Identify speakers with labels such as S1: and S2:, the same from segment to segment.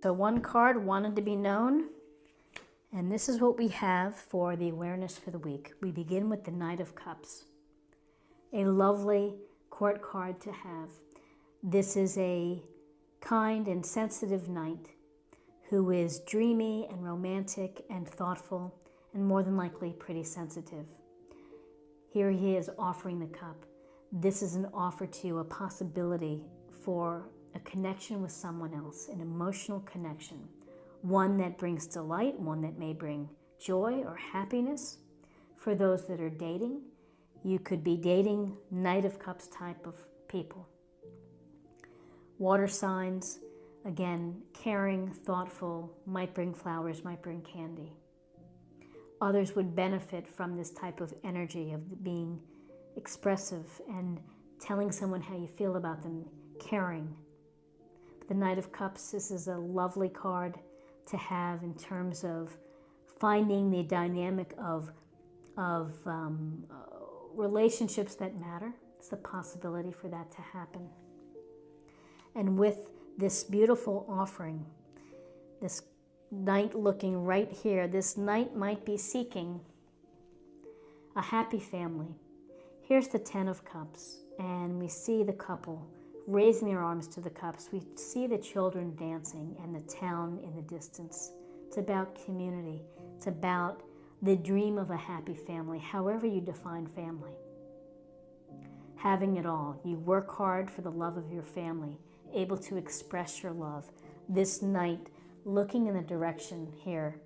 S1: So one card wanted to be known, and this is what we have for the awareness for the week. We begin with the Knight of Cups, a lovely court card to have. This is a kind and sensitive knight who is dreamy and romantic and thoughtful and more than likely pretty sensitive. Here he is offering the cup. This is an offer to you, a possibility for a connection with someone else, an emotional connection, one that brings delight, one that may bring joy or happiness. For those that are dating, you could be dating Knight of Cups type of people. Water signs, again, caring, thoughtful, might bring flowers, might bring candy. Others would benefit from this type of energy of being expressive and telling someone how you feel about them, caring. The Knight of Cups, this is a lovely card to have in terms of finding the dynamic of relationships that matter. It's the possibility for that to happen. And with this beautiful offering, this knight looking right here, this knight might be seeking a happy family. Here's the Ten of Cups, and we see the couple raising their arms to the cups. We see the children dancing and the town in the distance. It's about community. It's about the dream of a happy family, however you define family. Having it all. You work hard for the love of your family, able to express your love. This knight looking in the direction here.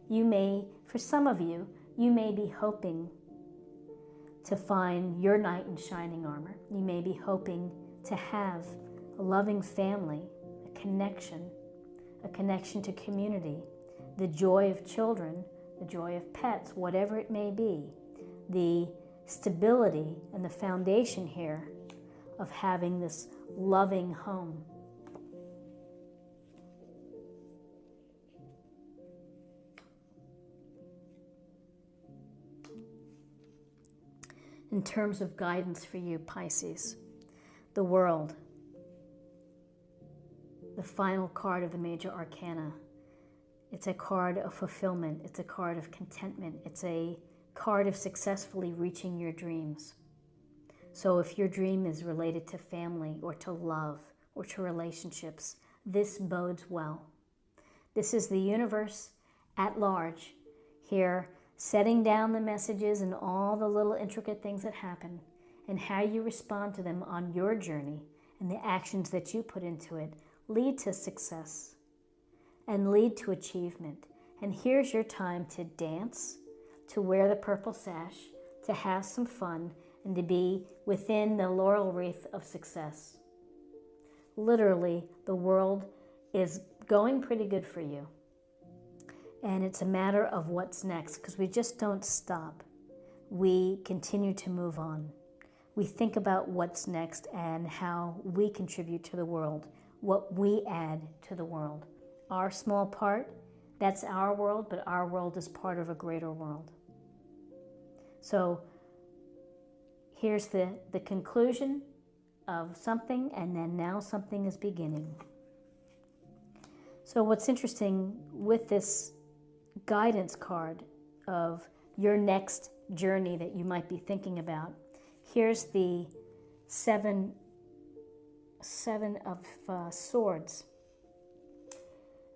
S1: You may, for some of you, you may be hoping to find your knight in shining armor. You may be hoping to have a loving family, a connection to community, the joy of children, the joy of pets, whatever it may be, the stability and the foundation here of having this loving home. In terms of guidance for you, Pisces, the World, the final card of the major arcana. It's a card of fulfillment. It's a card of contentment. It's a card of successfully reaching your dreams. So if your dream is related to family or to love or to relationships, this bodes well. This is the universe at large here, setting down the messages and all the little intricate things that happen, and how you respond to them on your journey and the actions that you put into it lead to success and lead to achievement. And here's your time to dance, to wear the purple sash, to have some fun, and to be within the laurel wreath of success. Literally, the world is going pretty good for you. And it's a matter of what's next, because we just don't stop. We continue to move on. We think about what's next and how we contribute to the world, what we add to the world. Our small part, that's our world, but our world is part of a greater world. So here's the conclusion of something, and then now something is beginning. So what's interesting with this guidance card of your next journey that you might be thinking about, here's the seven of swords.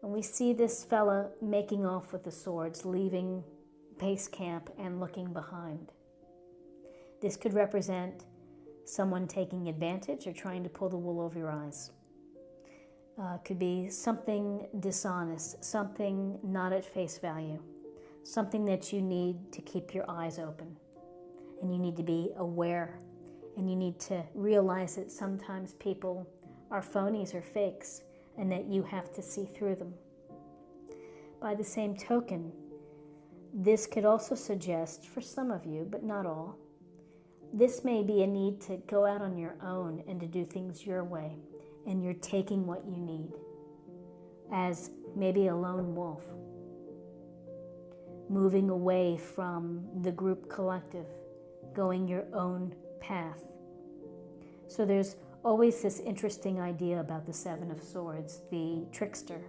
S1: And we see this fella making off with the swords, leaving base camp and looking behind. This could represent someone taking advantage or trying to pull the wool over your eyes. Could be something dishonest, something not at face value, something that you need to keep your eyes open. And you need to be aware, and you need to realize that sometimes people are phonies or fakes, and that you have to see through them. By the same token, this could also suggest, for some of you, but not all, this may be a need to go out on your own and to do things your way, and you're taking what you need as maybe a lone wolf, moving away from the group collective, going your own path. So there's always this interesting idea about the Seven of Swords, the trickster,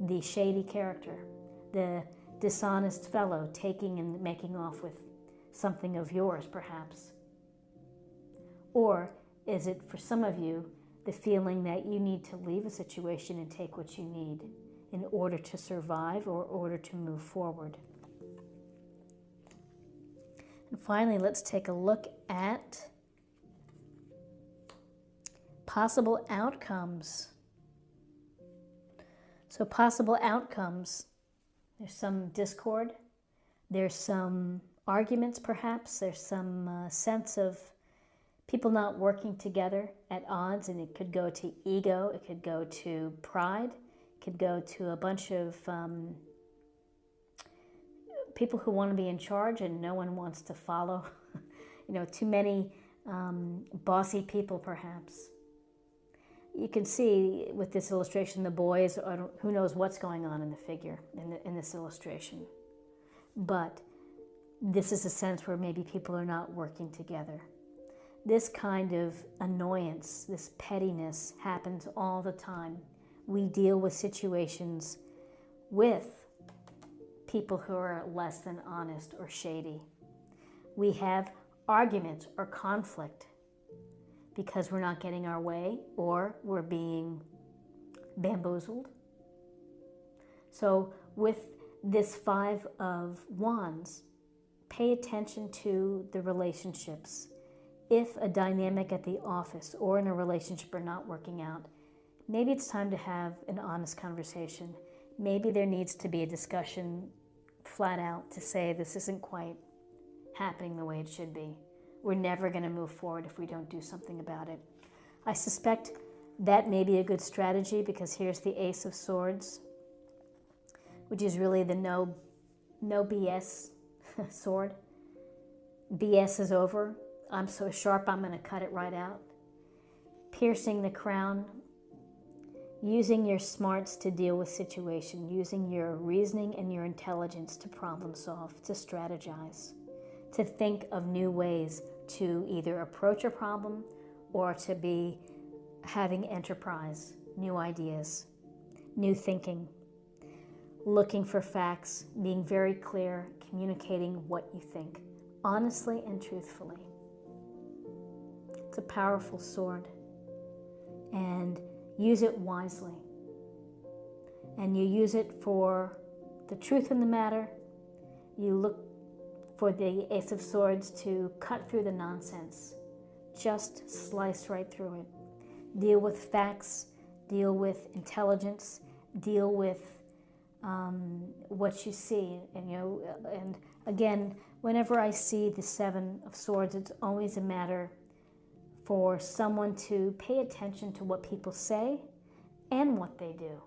S1: the shady character, the dishonest fellow taking and making off with something of yours, perhaps? Or is it, for some of you, the feeling that you need to leave a situation and take what you need in order to survive or in order to move forward? And finally, let's take a look at possible outcomes. So possible outcomes, there's some discord, there's some arguments perhaps, there's some sense of people not working together at odds, and it could go to ego, it could go to pride, it could go to a bunch of people who want to be in charge and no one wants to follow. Too many bossy people perhaps. You can see with this illustration, the boys, who knows what's going on in the figure, in this illustration. But this is a sense where maybe people are not working together. This kind of annoyance, this pettiness happens all the time. We deal with situations with people who are less than honest or shady. We have arguments or conflict because we're not getting our way or we're being bamboozled. So with this Five of Wands, pay attention to the relationships. If a dynamic at the office or in a relationship are not working out, maybe it's time to have an honest conversation. Maybe there needs to be a discussion flat out to say this isn't quite happening the way it should be. We're never going to move forward if we don't do something about it. I suspect that may be a good strategy because here's the Ace of Swords, which is really the no BS sword. BS is over. I'm so sharp, I'm going to cut it right out. Piercing the crown, using your smarts to deal with situation, using your reasoning and your intelligence to problem solve, to strategize, to think of new ways to either approach a problem or to be having enterprise, new ideas, new thinking, looking for facts, being very clear, communicating what you think, honestly and truthfully. It's a powerful sword, and use it wisely. And you use it for the truth in the matter. You look for the Ace of Swords to cut through the nonsense. Just slice right through it. Deal with facts, deal with intelligence, deal with what you see. And again, whenever I see the Seven of Swords, it's always a matter for someone to pay attention to what people say and what they do.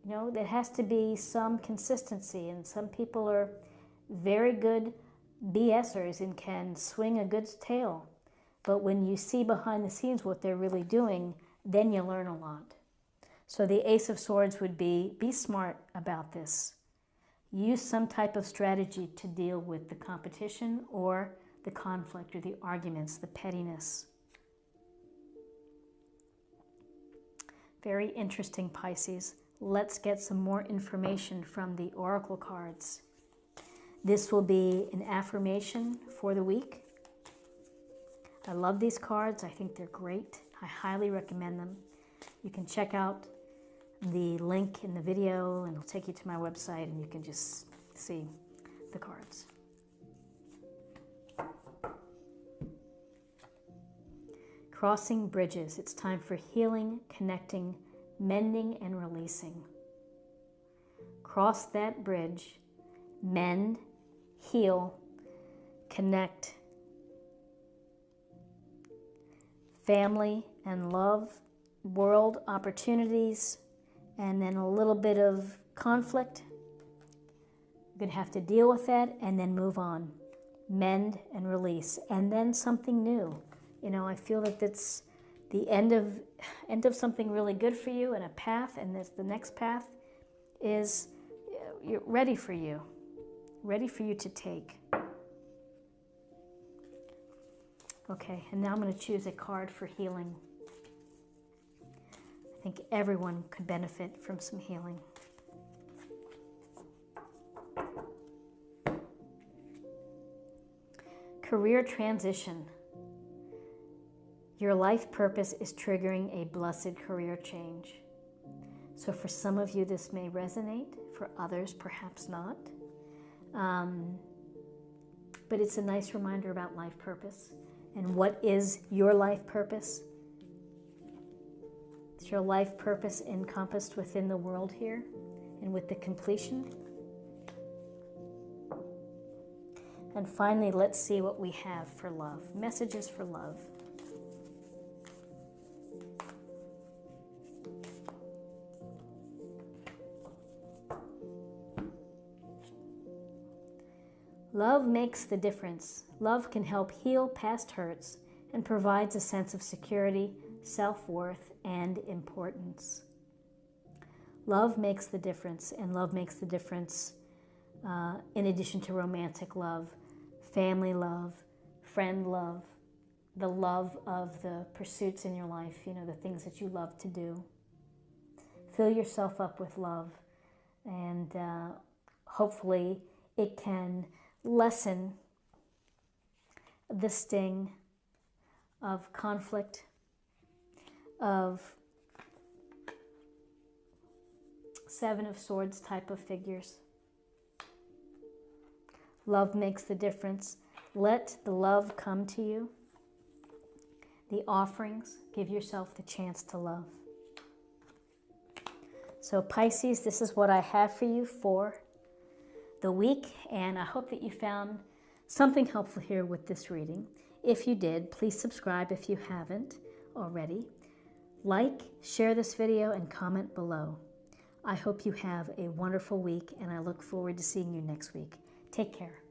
S1: There has to be some consistency, and some people are very good BSers and can swing a good tale. But when you see behind the scenes what they're really doing, then you learn a lot. So the Ace of Swords would be smart about this. Use some type of strategy to deal with the competition or the conflict or the arguments, the pettiness. Very interesting, Pisces. Let's get some more information from the Oracle cards. This will be an affirmation for the week. I love these cards. I think they're great. I highly recommend them. You can check out the link in the video and it'll take you to my website and you can just see the cards. Crossing bridges. It's time for healing, connecting, mending, and releasing. Cross that bridge, mend, heal, connect. Family and love, world opportunities, and then a little bit of conflict. You're going to have to deal with that and then move on. Mend and release, and then something new. I feel that that's the end of something really good for you and a path, and the next path is ready for you to take. Okay, and now I'm going to choose a card for healing. think everyone could benefit from some healing. Career transition. Your life purpose is triggering a blessed career change. So for some of you, this may resonate. For others, perhaps not. But it's a nice reminder about life purpose. And what is your life purpose? Is your life purpose encompassed within the world here and with the completion? And finally, let's see what we have for love. Messages for love. Love makes the difference. Love can help heal past hurts and provides a sense of security, self-worth, and importance. Love makes the difference, and love makes the difference in addition to romantic love, family love, friend love, the love of the pursuits in your life, the things that you love to do. Fill yourself up with love, and hopefully it can lessen the sting of conflict, of Seven of Swords type of figures. Love makes the difference. Let the love come to you. The offerings, give yourself the chance to love. So Pisces, this is what I have for you for the week, and I hope that you found something helpful here with this reading. If you did, please subscribe if you haven't already. Like, share this video, and comment below. I hope you have a wonderful week, and I look forward to seeing you next week. Take care.